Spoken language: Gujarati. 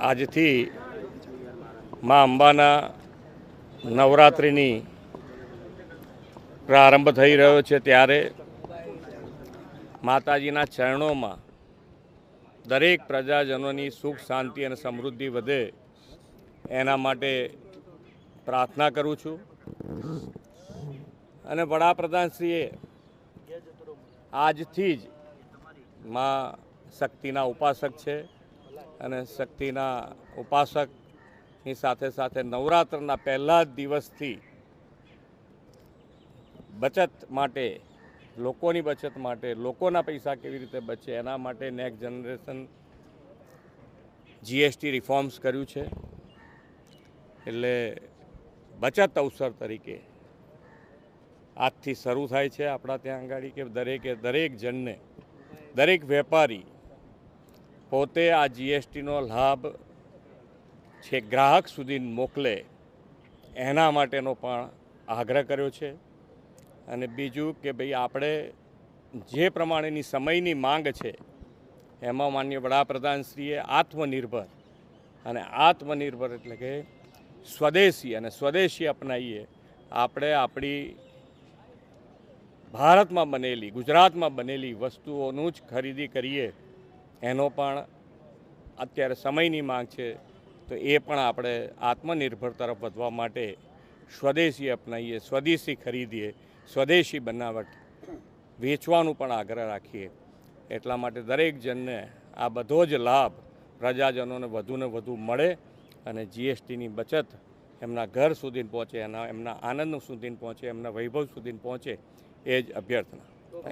આજથી મા અંબાના નવરાત્રિની પ્રારંભ થઈ રહ્યો છે, ત્યારે માતાજીના ચરણોમાં દરેક પ્રજાજનોની સુખ શાંતિ અને સમૃદ્ધિ વધે એના માટે પ્રાર્થના કરું છું. અને વડાપ્રધાનશ્રીએ આજથી જ મા શક્તિના ઉપાસક છે અને શક્તિના ઉપાસકની સાથે સાથે નવરાત્રના પહેલા જ દિવસથી બચત માટે, લોકોની બચત માટે, લોકોના પૈસા કેવી રીતે બચે એના માટે નેક્સ્ટ જનરેશન જીએસટી રિફોર્મ્સ કર્યું છે. એટલે બચત અવસર તરીકે આજથી શરૂ થાય છે આપણા ત્યાં આગળ કે દરેક જણને, દરેક વેપારી પોતે આ જીએસટીનો લાભ છે ગ્રાહક સુધી મોકલે એના માટેનો પણ આગ્રહ કર્યો છે. અને બીજું કે ભાઈ આપણે જે પ્રમાણેની સમયની માંગ છે એમાં માનનીય વડાપ્રધાનશ્રીએ આત્મનિર્ભર એટલે કે સ્વદેશી અપનાવીએ. આપણે આપણી ભારતમાં બનેલી, ગુજરાતમાં બનેલી વસ્તુઓનું જ ખરીદી કરીએ એનો પણ અત્યારે સમયની માંગ છે. તો એ પણ આપણે આત્મનિર્ભર તરફ વધવા માટે સ્વદેશી અપનાવીએ, સ્વદેશી ખરીદીએ, સ્વદેશી બનાવટ વેચવાનું પણ આગ્રહ રાખીએ. એટલા માટે દરેક જણને આ બધો જ લાભ પ્રજાજનોને વધુને વધુ મળે અને જીએસટીની બચત એમના ઘર સુધી પહોંચે, એમના આનંદ સુધી પહોંચે, એમના વૈભવ સુધી પહોંચે, એ જ અભ્યર્થના.